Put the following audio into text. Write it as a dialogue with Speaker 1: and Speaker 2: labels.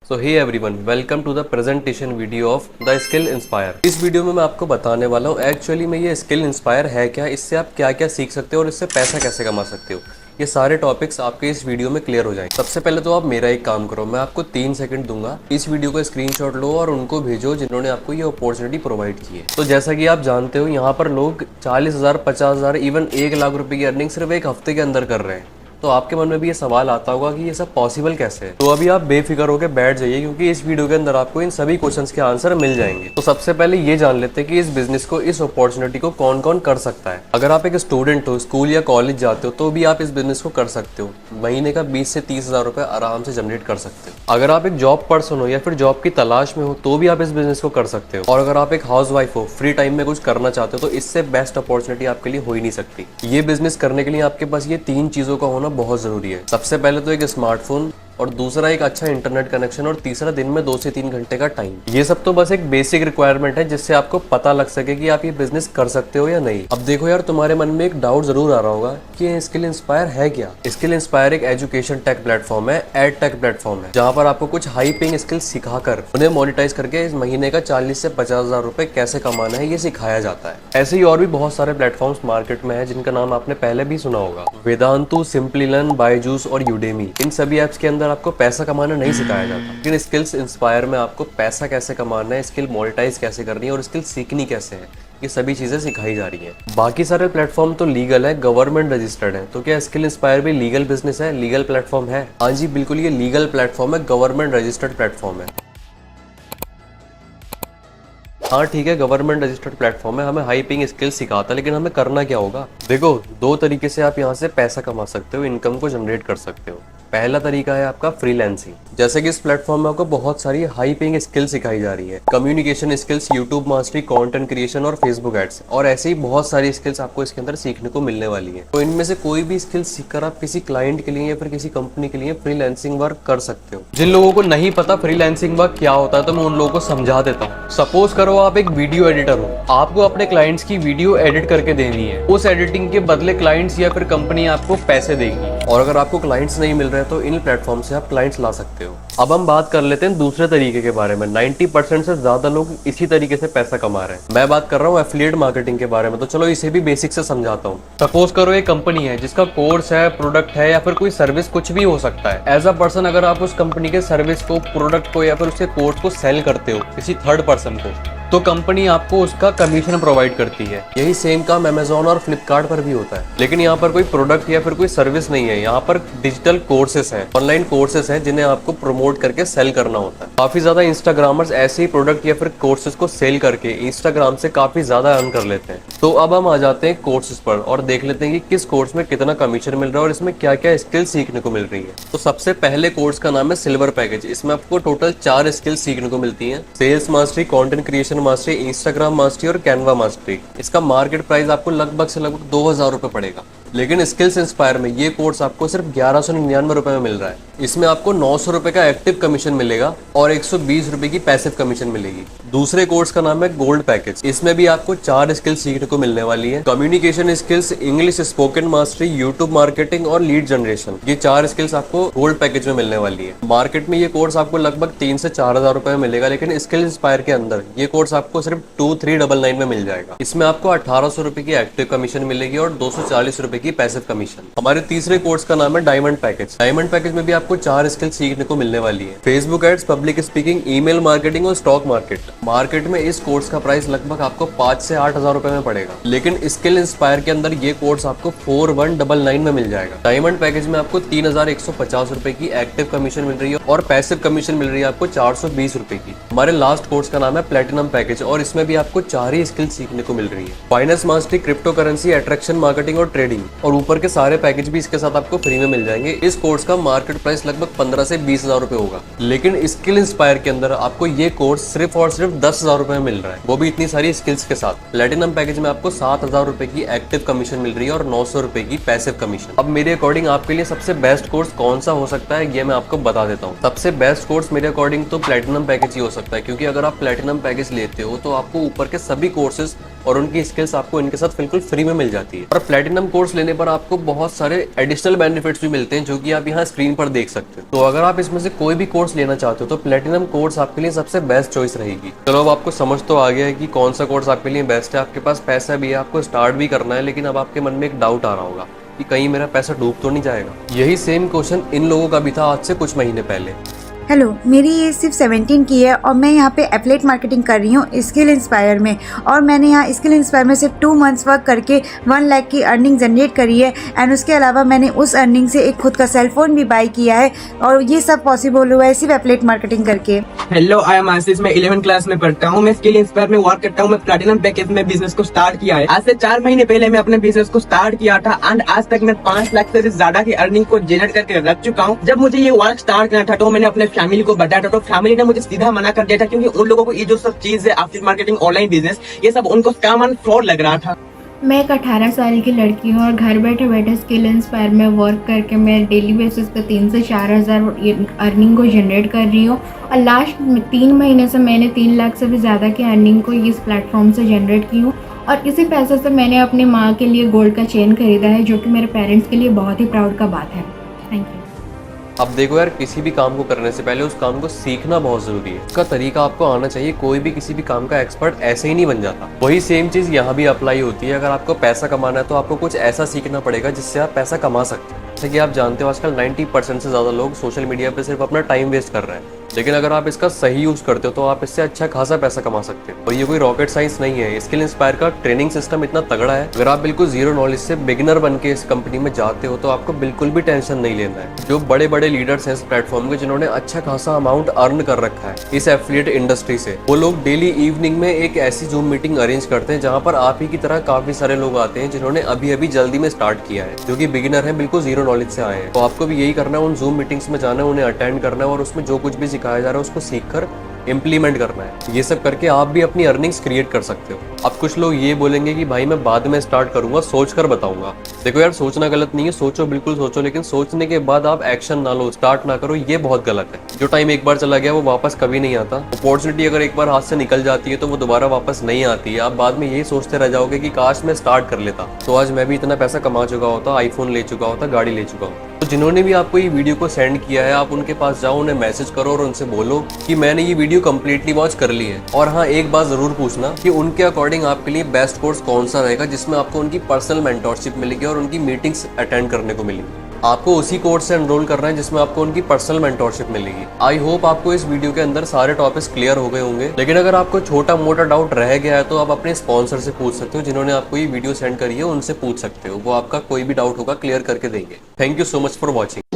Speaker 1: So hey everyone, welcome to the presentation video of the skill inspire. इस video में मैं आपको बताने वाला हूँ एक्चुअली में ये स्किल इंस्पायर है क्या, इससे आप क्या क्या सीख सकते हो और इससे पैसा कैसे कमा सकते हो। ये सारे टॉपिक्स आपके इस वीडियो में क्लियर हो जाएंगे। सबसे पहले तो आप मेरा एक काम करो, मैं आपको 3 सेकंड दूंगा, इस वीडियो का स्क्रीनशॉट लो और उनको भेजो जिन्होंने आपको ये अपॉर्चुनिटी प्रोवाइड की है। तो जैसा कि आप जानते हो, यहाँ पर लोग 40,000, 50,000, इवन 1 लाख रुपए की अर्निंग सिर्फ एक हफ्ते के अंदर कर रहे हैं। तो आपके मन में भी ये सवाल आता होगा कि ये सब पॉसिबल कैसे है। तो अभी आप बेफिक्र होकर बैठ जाइए, क्योंकि इस वीडियो के अंदर आपको इन सभी क्वेश्चंस के आंसर मिल जाएंगे। तो सबसे पहले ये जान लेते हैं कि इस बिजनेस को, इस अपॉर्चुनिटी को कौन कौन कर सकता है। अगर आप एक स्टूडेंट हो, स्कूल या कॉलेज जाते हो, तो भी आप इस बिजनेस को कर सकते हो। महीने का 20 से 30,000 रुपए आराम से जनरेट कर सकते हो। अगर आप एक जॉब पर्सन हो या फिर जॉब की तलाश में हो, तो भी आप इस बिजनेस को कर सकते हो। और अगर आप एक हाउस वाइफ हो, फ्री टाइम में कुछ करना चाहते हो, तो इससे बेस्ट अपॉर्चुनिटी आपके लिए हो ही नहीं सकती। ये बिजनेस करने के लिए आपके पास ये 3 चीजों का होना बहुत जरूरी है। सबसे पहले तो एक स्मार्टफोन, और दूसरा एक अच्छा इंटरनेट कनेक्शन, और तीसरा दिन में 2 से 3 घंटे का टाइम। ये सब तो बस एक बेसिक रिक्वायरमेंट है जिससे आपको पता लग सके कि आप ये बिजनेस कर सकते हो या नहीं। अब देखो यार, तुम्हारे मन में एक डाउट जरूर आ रहा होगा कि स्किल इंस्पायर है क्या। स्किल इंस्पायर एक एजुकेशन टेक प्लेटफॉर्म है, एड टेक प्लेटफॉर्म है, जहाँ पर आपको कुछ हाई पेइंग स्किल सिखाकर उन्हें मोनेटाइज करके इस महीने का 40 से 50,000 रुपए कैसे कमाना है, ये सिखाया जाता है। ऐसे ही और भी बहुत सारे प्लेटफॉर्म्स मार्केट में है जिनका नाम आपने पहले भी सुना होगा। वेदांतु, सिंपली लर्न, बायजूस और यूडेमी। इन सभी एप्स के अंदर आपको पैसा कमाना नहीं सिखाया जाता, लेकिन स्किल्स इंस्पायर में आपको पैसा कैसे कमाना है, स्किल मोनेटाइज कैसे करनी है और स्किल सीखनी कैसे है, ये सभी चीजें सिखाई जा रही हैं। बाकी सारे प्लेटफॉर्म तो लीगल है, गवर्नमेंट रजिस्टर्ड है। तो क्या स्किल इंस्पायर भी लीगल बिजनेस है, लीगल प्लेटफॉर्म है? हाँ जी, बिल्कुल, ये लीगल प्लेटफॉर्म है, गवर्नमेंट रजिस्टर्ड प्लेटफॉर्म है। हाँ ठीक है, गवर्नमेंट रजिस्टर्ड प्लेटफॉर्म है, हमें हाई पेइंग स्किल सिखाता है। लेकिन हमें करना क्या होगा? देखो, 2 तरीके से आप यहाँ से पैसा कमा सकते हो, इनकम को जनरेट कर सकते हो। पहला तरीका है आपका फ्रीलांसिंग। जैसे कि इस प्लेटफॉर्म में आपको बहुत सारी हाई पेइंग स्किल सिखाई जा रही है। Communication skills, YouTube mastery, content creation और फेसबुक एड्स, और ऐसे ही बहुत सारी स्किल्स आपको इसके अंदर सीखने को मिलने वाली है। तो इनमें से कोई भी स्किल सीखकर आप किसी क्लाइंट के लिए या फिर किसी कंपनी के लिए फ्रीलांसिंग वर्क कर सकते हो। जिन लोगों को नहीं पता फ्रीलांसिंग वर्क क्या होता है, तो मैं उन लोगों को समझा देता हूँ। सपोज करो आप एक वीडियो एडिटर हो, आपको अपने क्लाइंट्स की वीडियो एडिट करके देनी है। उस एडिटिंग के बदले क्लाइंट्स या फिर कंपनी आपको पैसे देगी। और अगर आपको क्लाइंट्स नहीं मिल रहे तो इन प्लेटफॉर्म से आप क्लाइंट्स ला सकते हो। अब हम बात कर लेते हैं दूसरे तरीके के बारे में। 90% से ज्यादा लोग इसी तरीके से पैसा कमा रहे हैं। मैं बात कर रहा हूँ एफिलिएट मार्केटिंग के बारे में। तो चलो इसे भी बेसिक से समझाता हूँ। सपोज करो एक कंपनी है जिसका कोर्स है, प्रोडक्ट है या फिर कोई सर्विस, कुछ भी हो सकता है। एज अ पर्सन अगर आप उस कंपनी के सर्विस को, प्रोडक्ट को या फिर उसके कोर्स को सेल करते हो किसी थर्ड पर्सन को, तो कंपनी आपको उसका कमीशन प्रोवाइड करती है। यही सेम काम अमेजोन और फ्लिपकार्ट पर भी होता है। लेकिन यहाँ पर कोई प्रोडक्ट या फिर कोई सर्विस नहीं है, यहाँ पर डिजिटल कोर्सेस हैं, ऑनलाइन कोर्सेस हैं जिन्हें आपको प्रमोट करके सेल करना होता है। काफी ज्यादा इंस्टाग्रामर्स ऐसे ही प्रोडक्ट या फिर कोर्सेज को सेल करके इंस्टाग्राम से काफी ज्यादा अर्न कर लेते हैं। तो अब हम आ जाते हैं कोर्सेज पर और देख लेते हैं कि किस कोर्स में कितना कमीशन मिल रहा है और इसमें क्या क्या स्किल सीखने को मिल रही है। तो सबसे पहले कोर्स का नाम है सिल्वर पैकेज। इसमें आपको टोटल 4 स्किल सीखने को मिलती है। Sales mastery, content creation mastery, Instagram mastery और कैनवा मास्टरी। इसका मार्केट प्राइस आपको लगभग से लगभग 2,000 रुपए पड़ेगा। लेकिन स्किल्स इंस्पायर में ये कोर्स आपको सिर्फ 1199 रुपए में मिल रहा है। इसमें आपको 900 रुपए का एक्टिव कमीशन मिलेगा और 120 रुपए की पैसिव कमीशन मिलेगी। दूसरे कोर्स का नाम है गोल्ड पैकेज। इसमें भी आपको 4 स्किल सीखने को मिलने वाली है। Communication skills, English spoken mastery, YouTube marketing और लीड जनरेशन। ये 4 स्किल्स आपको गोल्ड पैकेज में मिलने वाली है। मार्केट में ये कोर्स आपको लगभग 3 से 4,000 रुपए में मिलेगा, लेकिन स्किल इंस्पायर के अंदर ये कोर्स आपको सिर्फ 2399 में मिल जाएगा। इसमें आपको 1800 रुपए की एक्टिव कमीशन मिलेगी और 240 रुपए की पैसिव कमीशन। हमारे तीसरे कोर्स का नाम है डायमंड पैकेज। डायमंड पैकेज में भी आपको 4 स्किल सीखने को मिलने वाली है। Facebook ads, public speaking, email marketing और स्टॉक मार्केट। मार्केट में इस कोर्स का प्राइस लगभग आपको 5 से 8,000 रुपए में पड़ेगा, लेकिन स्किल इंस्पायर के अंदर ये कोर्स आपको 4199 में मिल जाएगा। डायमंड पैकेज में आपको 3,150 रुपए की एक्टिव कमीशन मिल रही है और पैसिव कमीशन मिल रही है आपको 420 रुपए की। हमारे लास्ट कोर्स का नाम है प्लेटिनम पैकेज और इसमें भी आपको 4 ही स्किल सीखने को मिल रही है। Finance mastery, crypto currency, attraction marketing और ट्रेडिंग, और ऊपर के सारे पैकेज भी इसके साथ आपको फ्री में मिल जाएंगे। इस कोर्स का मार्केट प्राइस लगभग 15 से 20,000 रुपए होगा, लेकिन स्किल इंस्पायर के अंदर आपको ये कोर्स सिर्फ और सिर्फ 10,000 रुपए में मिल रहा है, वो भी इतनी सारी स्किल्स के साथ। प्लेटिनम पैकेज में आपको 7,000 रुपए की एक्टिव कमीशन मिल रही है और 900 रुपए की पैसिव कमीशन। अब मेरे अकॉर्डिंग आपके लिए सबसे बेस्ट कोर्स कौन सा हो सकता है, ये मैं आपको बता देता हूँ। सबसे बेस्ट कोर्स मेरे अकॉर्डिंग तो प्लेटिनम पैकेज ही हो सकता है, क्योंकि अगर आप प्लेटिनम पैकेज लेते हो तो आपको ऊपर के सभी कोर्सेज और उनकी स्किल्स आपको इनके साथ बिल्कुल फ्री में मिल जाती है। और प्लेटिनम कोर्स लेने पर आपको बहुत सारे एडिशनल बेनिफिट्स भी मिलते हैं जो कि आप यहाँ स्क्रीन पर देख सकते हो। तो अगर आप इसमें से कोई भी कोर्स लेना चाहते हो तो प्लेटिनम कोर्स आपके लिए सबसे बेस्ट चॉइस रहेगी। चलो अब आपको समझ तो आ गया है कि कौन सा कोर्स आपके लिए बेस्ट है, आपके पास पैसा भी है, आपको स्टार्ट भी करना है, लेकिन अब आपके मन में एक डाउट आ रहा होगा कि कहीं मेरा पैसा डूब तो नहीं जाएगा। यही सेम क्वेश्चन इन लोगों का भी था आज से कुछ महीने पहले।
Speaker 2: हेलो, मेरी एज सिर्फ 17 की है और मैं यहाँ पे एफिलिएट मार्केटिंग कर रही हूँ स्किल इंस्पायर में। और मैंने यहाँ स्किल इंस्पायर में सिर्फ 2 मंथ्स वर्क करके 1 लाख की अर्निंग जनरेट करी है। एंड उसके अलावा मैंने उस अर्निंग से एक खुद का सेल फोन भी बाई किया है और ये सब पॉसिबल हुआ है सिर्फ एफिलिएट मार्केटिंग करके।
Speaker 3: हेलो, आई एम आशीष। मैं 11th क्लास में पढ़ता हूँ। मैं स्किल इंस्पायर में वर्क करता हूँ। मैं प्लैटिनम पैकेज में बिजनेस को स्टार्ट किया है। आज से 4 महीने पहले मैं अपने बिजनेस को स्टार्ट किया था एंड आज तक मैं 5 लाख से ज्यादा की अर्निंग को जनरेट करके रख चुका हूँ। जब मुझे ये वर्क स्टार्ट करना था तो मैंने अपने फैमिली को बताया था, तो फैमिली ने मुझे सीधा मना कर दिया था क्योंकि उन लोगों को ये जो सब चीज है एफिलिएट मार्केटिंग, ऑनलाइन बिजनेस, ये सब उनको स्कैम एंड फ्रॉड लग रहा था।
Speaker 4: मैं एक 18 साल की लड़की हूँ और घर बैठे बैठे स्किल इंस्पायर में वर्क करके मैं डेली बेसिस पे 3 से 4 हज़ार अर्निंग को जनरेट कर रही हूँ। और लास्ट 3 महीने से मैंने 3 लाख से भी ज़्यादा की अर्निंग को इस प्लेटफॉर्म से जनरेट की हूँ। और इसी पैसे से मैंने अपनी माँ के लिए गोल्ड का चेन खरीदा है, जो कि मेरे पेरेंट्स के लिए बहुत ही प्राउड का बात है। Thank you.
Speaker 1: अब देखो यार, किसी भी काम को करने से पहले उस काम को सीखना बहुत जरूरी है। उसका तरीका आपको आना चाहिए। कोई भी किसी भी काम का एक्सपर्ट ऐसे ही नहीं बन जाता। वही सेम चीज यहाँ भी अप्लाई होती है। अगर आपको पैसा कमाना है तो आपको कुछ ऐसा सीखना पड़ेगा जिससे आप पैसा कमा सकते हैं। जैसे कि आप जानते हो आजकल 90% से ज्यादा लोग सोशल मीडिया पे सिर्फ अपना टाइम वेस्ट कर रहे हैं, लेकिन अगर आप इसका सही यूज करते हो तो आप इससे अच्छा खासा पैसा कमा सकते हो। और ये कोई रॉकेट साइंस नहीं है। स्किल इंस्पायर का ट्रेनिंग सिस्टम इतना तगड़ा है, अगर आप बिल्कुल जीरो नॉलेज से बिगिनर बन के इस कंपनी में जाते हो तो आपको बिल्कुल भी टेंशन नहीं लेना है। जो बड़े बड़े लीडर्स हैं इस प्लेटफॉर्म के, जिन्होंने अच्छा खासा अमाउंट अर्न कर रखा है इस एफिलिएट इंडस्ट्री से, वो लोग डेली इवनिंग में एक ऐसी जूम मीटिंग अरेंज करते हैं जहां पर आप ही की तरह काफी सारे लोग आते हैं जिन्होंने अभी अभी जल्दी में स्टार्ट किया है, जो कि बिगिनर है, बिल्कुल जीरो नॉलेज से आए हैं। तो आपको भी यही करना है, उन जूम मीटिंग्स में जाना है, उन्हें अटेंड करना है और उसमें जो कुछ भी सिखाया जा रहा है उसको सीखकर इम्प्लीमेंट करना है। ये सब करके आप भी अपनी अर्निंग्स क्रिएट कर सकते हो। अब कुछ लोग ये बोलेंगे कि भाई मैं बाद में स्टार्ट करूंगा, सोच कर बताऊंगा। देखो यार, सोचना गलत नहीं है, सोचो, बिल्कुल सोचो, लेकिन सोचने के बाद आप एक्शन ना लो, स्टार्ट ना करो, ये बहुत गलत है। जो टाइम एक बार चला गया वो वापस कभी नहीं आता। अपॉर्चुनिटी अगर एक बार हाथ से निकल जाती है तो वो दोबारा वापस नहीं आती है। आप बाद में यही सोचते रह जाओगे कि काश मैं स्टार्ट कर लेता तो आज मैं भी इतना पैसा कमा चुका होता, आईफोन ले चुका होता, गाड़ी ले चुका होता। तो जिन्होंने भी आपको ये वीडियो को सेंड किया है, आप उनके पास जाओ, उन्हें मैसेज करो और उनसे बोलो कि मैंने ये वीडियो कंप्लीटली वॉच कर ली है। और हाँ, एक बात जरूर पूछना कि उनके अकॉर्डिंग आपके लिए बेस्ट कोर्स कौन सा रहेगा जिसमें आपको उनकी पर्सनल मेंटोरशिप मिलेगी और उनकी मीटिंग्स अटेंड करने को मिलेगी। आपको उसी कोर्स से एनरोल करना है जिसमें आपको उनकी पर्सनल मेंटोरशिप मिलेगी। आई होप आपको इस वीडियो के अंदर सारे टॉपिक्स क्लियर हो गए होंगे, लेकिन अगर आपको छोटा मोटा डाउट रह गया है तो आप अपने स्पॉन्सर से पूछ सकते हो, जिन्होंने आपको ये वीडियो सेंड करी है उनसे पूछ सकते हो। वो आपका कोई भी डाउट होगा क्लियर करके देंगे। Thank you so much for watching.